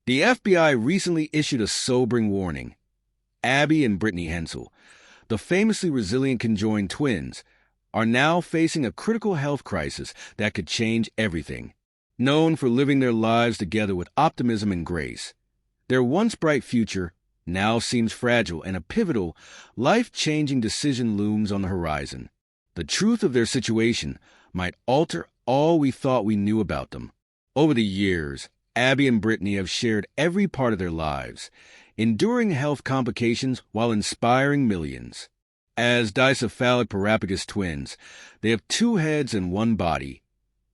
The FBI recently issued a sobering warning. Abby and Brittany Hensel, the famously resilient conjoined twins, are now facing a critical health crisis that could change everything. Known for living their lives together with optimism and grace, their once bright future now seems fragile, and a pivotal, life-changing decision looms on the horizon. The truth of their situation might alter all we thought we knew about them. Over the years, Abby and Brittany have shared every part of their lives, enduring health complications while inspiring millions. As dicephalic parapagus twins, they have two heads and one body,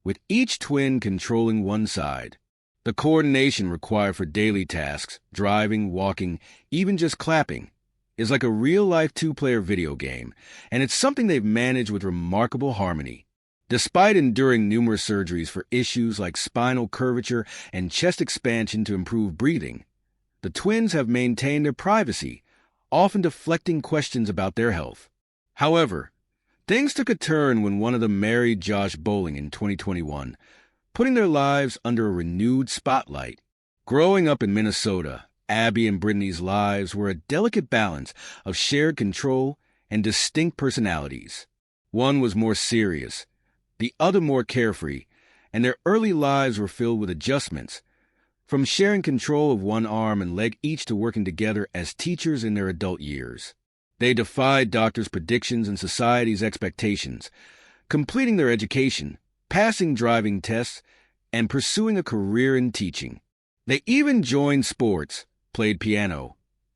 with each twin controlling one side. The coordination required for daily tasks, driving, walking, even just clapping, is like a real-life two-player video game, and it's something they've managed with remarkable harmony. Despite enduring numerous surgeries for issues like spinal curvature and chest expansion to improve breathing, the twins have maintained their privacy, often deflecting questions about their health. However, things took a turn when one of them married Josh Bowling in 2021, putting their lives under a renewed spotlight. Growing up in Minnesota, Abby and Brittany's lives were a delicate balance of shared control and distinct personalities. One was more serious, the other more carefree, and their early lives were filled with adjustments, from sharing control of one arm and leg each to working together as teachers in their adult years. They defied doctors' predictions and society's expectations, completing their education, passing driving tests, and pursuing a career in teaching. They even joined sports, played piano,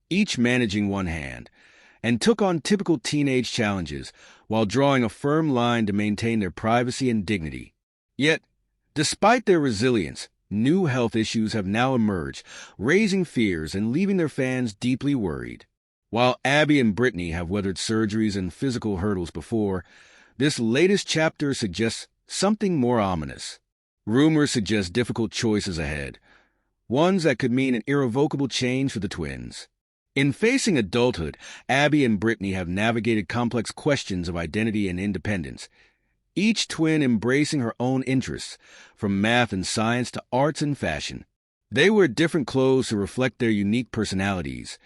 each managing one hand, and took on typical teenage challenges while drawing a firm line to maintain their privacy and dignity. Yet, despite their resilience, new health issues have now emerged, raising fears and leaving their fans deeply worried. While Abby and Brittany have weathered surgeries and physical hurdles before, this latest chapter suggests something more ominous. Rumors suggest difficult choices ahead, ones that could mean an irrevocable change for the twins. In facing adulthood, Abby and Brittany have navigated complex questions of identity and independence, each twin embracing her own interests, from math and science to arts and fashion. They wear different clothes to reflect their unique personalities,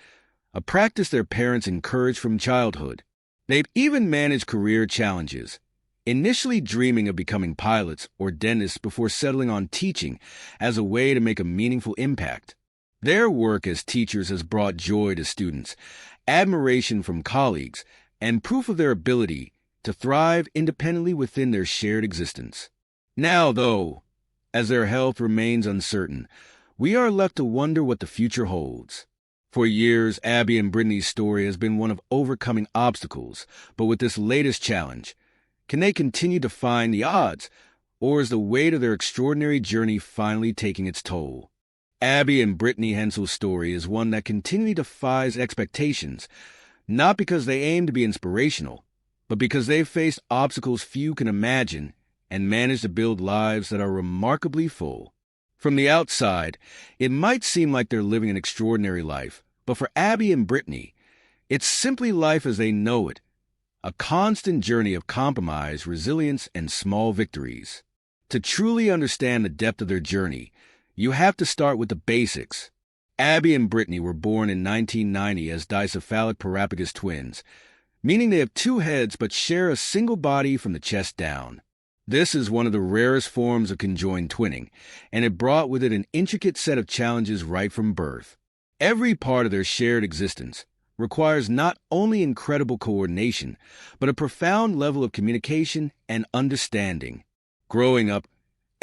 a practice their parents encouraged from childhood. They've even managed career challenges, initially dreaming of becoming pilots or dentists before settling on teaching as a way to make a meaningful impact. Their work as teachers has brought joy to students, admiration from colleagues, and proof of their ability to thrive independently within their shared existence. Now, though, as their health remains uncertain, we are left to wonder what the future holds. For years, Abby and Brittany's story has been one of overcoming obstacles, but with this latest challenge, can they continue defying the odds, or is the weight of their extraordinary journey finally taking its toll? Abby and Brittany Hensel's story is one that continually defies expectations, not because they aim to be inspirational, but because they've faced obstacles few can imagine and managed to build lives that are remarkably full. From the outside, it might seem like they're living an extraordinary life, but for Abby and Brittany, it's simply life as they know it, a constant journey of compromise, resilience, and small victories. To truly understand the depth of their journey, you have to start with the basics. Abby and Brittany were born in 1990 as dicephalic parapagus twins, meaning they have two heads but share a single body from the chest down. This is one of the rarest forms of conjoined twinning, and it brought with it an intricate set of challenges right from birth. Every part of their shared existence requires not only incredible coordination, but a profound level of communication and understanding. Growing up,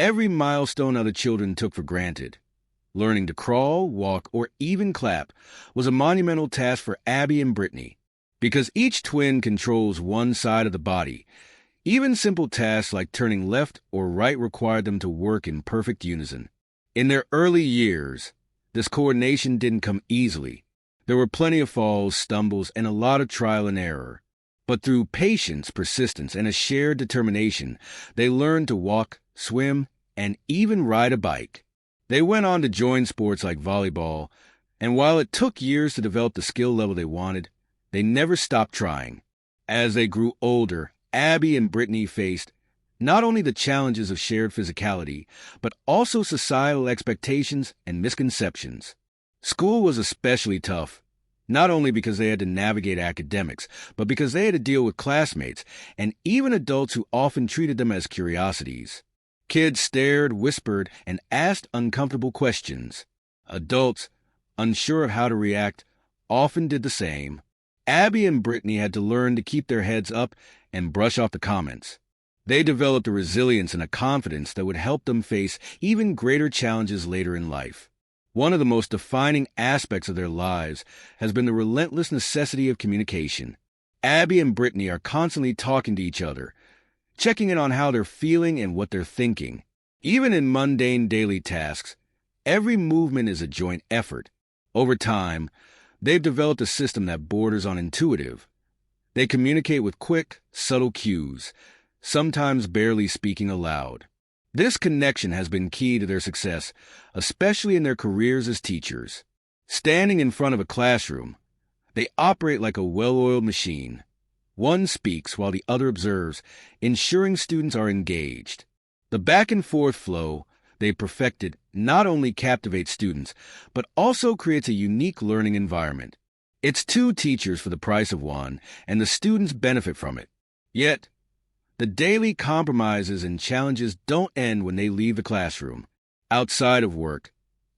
every milestone other children took for granted. Learning to crawl, walk, or even clap was a monumental task for Abby and Brittany. Because each twin controls one side of the body, even simple tasks like turning left or right required them to work in perfect unison. In their early years, this coordination didn't come easily. There were plenty of falls, stumbles, and a lot of trial and error. But through patience, persistence, and a shared determination, they learned to walk, swim, and even ride a bike. They went on to join sports like volleyball, and while it took years to develop the skill level they wanted, they never stopped trying. As they grew older, Abby and Brittany faced not only the challenges of shared physicality, but also societal expectations and misconceptions. School was especially tough, not only because they had to navigate academics, but because they had to deal with classmates and even adults who often treated them as curiosities. Kids stared, whispered, and asked uncomfortable questions. Adults, unsure of how to react, often did the same. Abby and Brittany had to learn to keep their heads up and brush off the comments. They developed a resilience and a confidence that would help them face even greater challenges later in life. One of the most defining aspects of their lives has been the relentless necessity of communication. Abby and Brittany are constantly talking to each other, checking in on how they're feeling and what they're thinking. Even in mundane daily tasks, every movement is a joint effort. Over time, they've developed a system that borders on intuitive. They communicate with quick, subtle cues, sometimes barely speaking aloud. This connection has been key to their success, especially in their careers as teachers. Standing in front of a classroom, they operate like a well-oiled machine. One speaks while the other observes, ensuring students are engaged. The back-and-forth flow they perfected not only captivates students, but also creates a unique learning environment. It's two teachers for the price of one, and the students benefit from it. Yet, the daily compromises and challenges don't end when they leave the classroom. Outside of work,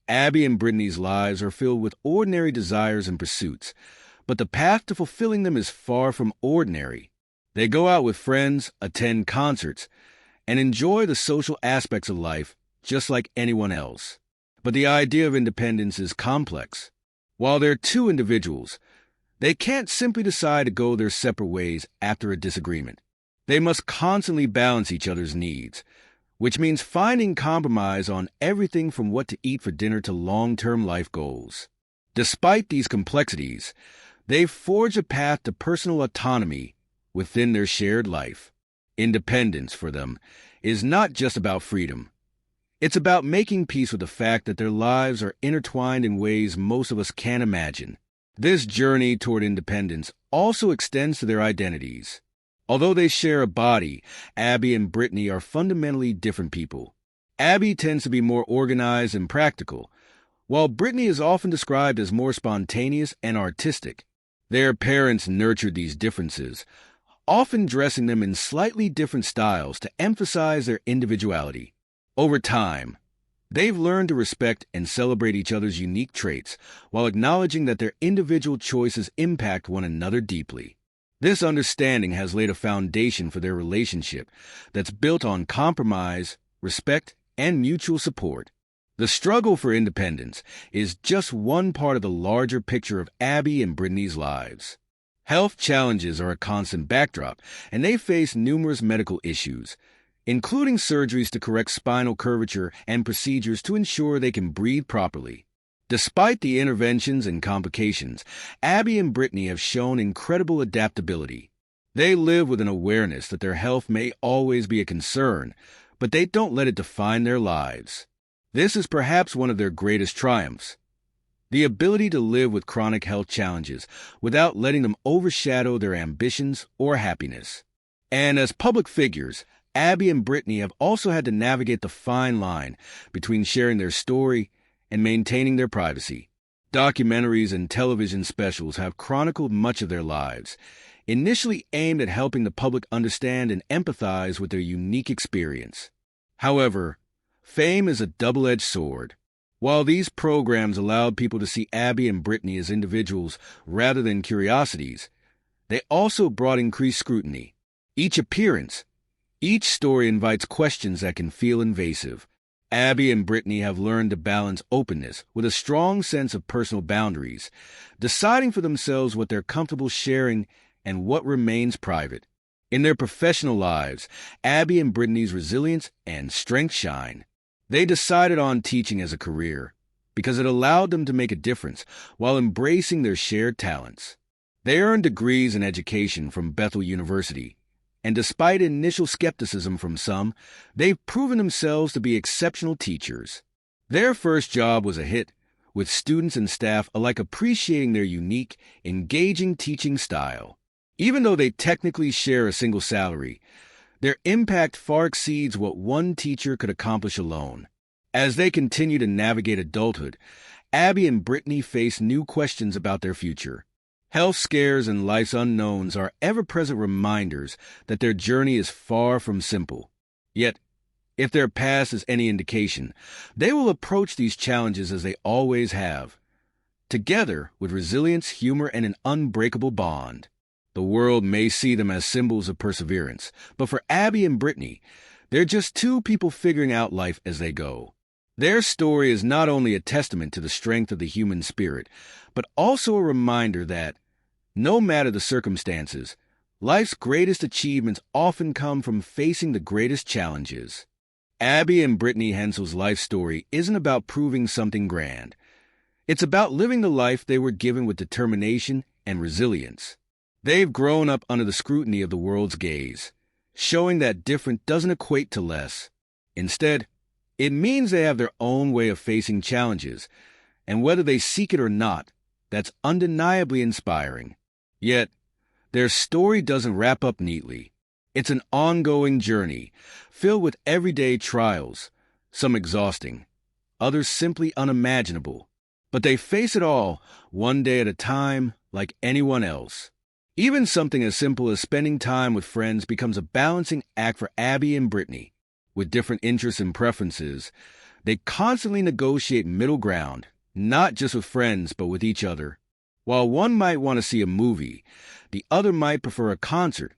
Abby and Brittany's lives are filled with ordinary desires and pursuits, but the path to fulfilling them is far from ordinary. They go out with friends, attend concerts, and enjoy the social aspects of life just like anyone else. But the idea of independence is complex. While they're two individuals, they can't simply decide to go their separate ways after a disagreement. They must constantly balance each other's needs, which means finding compromise on everything from what to eat for dinner to long-term life goals. Despite these complexities, they've forged a path to personal autonomy within their shared life. Independence, for them, is not just about freedom. It's about making peace with the fact that their lives are intertwined in ways most of us can't imagine. This journey toward independence also extends to their identities. Although they share a body, Abby and Brittany are fundamentally different people. Abby tends to be more organized and practical, while Brittany is often described as more spontaneous and artistic. Their parents nurtured these differences, often dressing them in slightly different styles to emphasize their individuality. Over time, they've learned to respect and celebrate each other's unique traits while acknowledging that their individual choices impact one another deeply. This understanding has laid a foundation for their relationship that's built on compromise, respect, and mutual support. The struggle for independence is just one part of the larger picture of Abby and Brittany's lives. Health challenges are a constant backdrop, and they face numerous medical issues, including surgeries to correct spinal curvature and procedures to ensure they can breathe properly. Despite the interventions and complications, Abby and Brittany have shown incredible adaptability. They live with an awareness that their health may always be a concern, but they don't let it define their lives. This is perhaps one of their greatest triumphs: the ability to live with chronic health challenges without letting them overshadow their ambitions or happiness. And as public figures, Abby and Brittany have also had to navigate the fine line between sharing their story and maintaining their privacy. Documentaries and television specials have chronicled much of their lives, initially aimed at helping the public understand and empathize with their unique experience. However, fame is a double-edged sword. While these programs allowed people to see Abby and Brittany as individuals rather than curiosities, they also brought increased scrutiny. Each appearance, each story invites questions that can feel invasive. Abby and Brittany have learned to balance openness with a strong sense of personal boundaries, deciding for themselves what they're comfortable sharing and what remains private. In their professional lives, Abby and Brittany's resilience and strength shine. They decided on teaching as a career because it allowed them to make a difference while embracing their shared talents. They earned degrees in education from Bethel University, and despite initial skepticism from some, they've proven themselves to be exceptional teachers. Their first job was a hit, with students and staff alike appreciating their unique, engaging teaching style. Even though they technically share a single salary, Their impact far exceeds what one teacher could accomplish alone. As they continue to navigate adulthood, Abby and Brittany face new questions about their future. Health scares and life's unknowns are ever-present reminders that their journey is far from simple. Yet, if their past is any indication, they will approach these challenges as they always have, together with resilience, humor, and an unbreakable bond. The world may see them as symbols of perseverance, but for Abby and Brittany, they're just two people figuring out life as they go. Their story is not only a testament to the strength of the human spirit, but also a reminder that, no matter the circumstances, life's greatest achievements often come from facing the greatest challenges. Abby and Brittany Hensel's life story isn't about proving something grand. It's about living the life they were given with determination and resilience. They've grown up under the scrutiny of the world's gaze, showing that different doesn't equate to less. Instead, it means they have their own way of facing challenges, and whether they seek it or not, that's undeniably inspiring. Yet, their story doesn't wrap up neatly. It's an ongoing journey, filled with everyday trials, some exhausting, others simply unimaginable. But they face it all, one day at a time, like anyone else. Even something as simple as spending time with friends becomes a balancing act for Abby and Brittany. With different interests and preferences, they constantly negotiate middle ground, not just with friends, but with each other. While one might want to see a movie, the other might prefer a concert,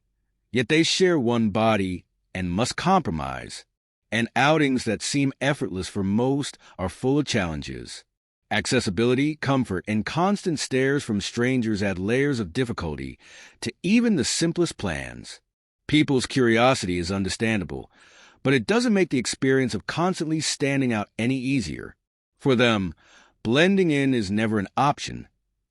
yet they share one body and must compromise. And outings that seem effortless for most are full of challenges. Accessibility, comfort, and constant stares from strangers add layers of difficulty to even the simplest plans. People's curiosity is understandable, but it doesn't make the experience of constantly standing out any easier. For them, blending in is never an option.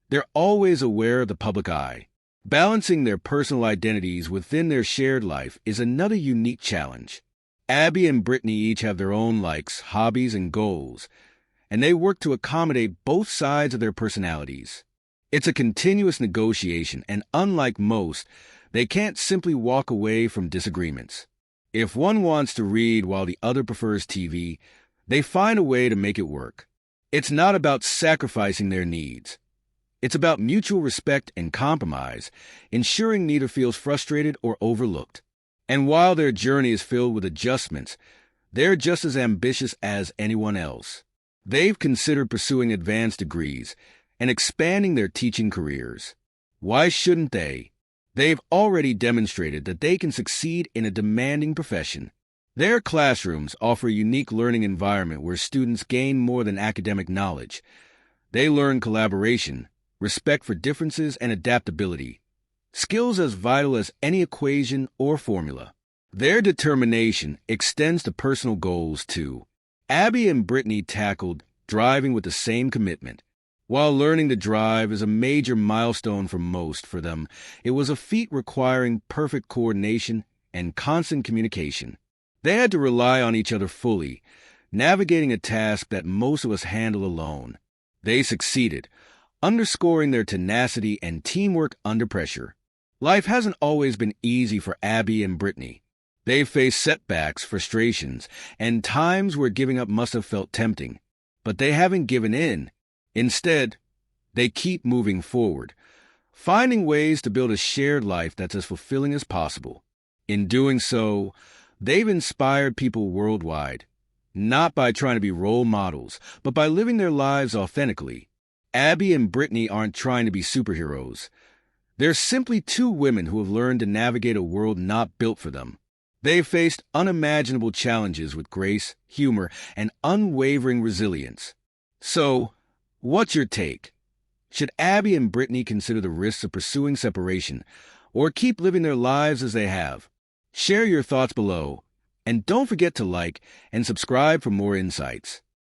They're always aware of the public eye. Balancing their personal identities within their shared life is another unique challenge. Abby and Brittany each have their own likes, hobbies, and goals, and they work to accommodate both sides of their personalities. It's a continuous negotiation, and unlike most, they can't simply walk away from disagreements. If one wants to read while the other prefers TV, they find a way to make it work. It's not about sacrificing their needs. It's about mutual respect and compromise, ensuring neither feels frustrated or overlooked. And while their journey is filled with adjustments, they're just as ambitious as anyone else. They've considered pursuing advanced degrees and expanding their teaching careers. Why shouldn't they? They've already demonstrated that they can succeed in a demanding profession. Their classrooms offer a unique learning environment where students gain more than academic knowledge. They learn collaboration, respect for differences, and adaptability, skills as vital as any equation or formula. Their determination extends to personal goals, too. Abby and Brittany tackled driving with the same commitment. While learning to drive is a major milestone for most, for them, it was a feat requiring perfect coordination and constant communication. They had to rely on each other fully, navigating a task that most of us handle alone. They succeeded, underscoring their tenacity and teamwork under pressure. Life hasn't always been easy for Abby and Brittany. They've faced setbacks, frustrations, and times where giving up must have felt tempting. But they haven't given in. Instead, they keep moving forward, finding ways to build a shared life that's as fulfilling as possible. In doing so, they've inspired people worldwide, not by trying to be role models, but by living their lives authentically. Abby and Brittany aren't trying to be superheroes. They're simply two women who have learned to navigate a world not built for them. They've faced unimaginable challenges with grace, humor, and unwavering resilience. So, what's your take? Should Abby and Brittany consider the risks of pursuing separation, or keep living their lives as they have? Share your thoughts below, and don't forget to like and subscribe for more insights.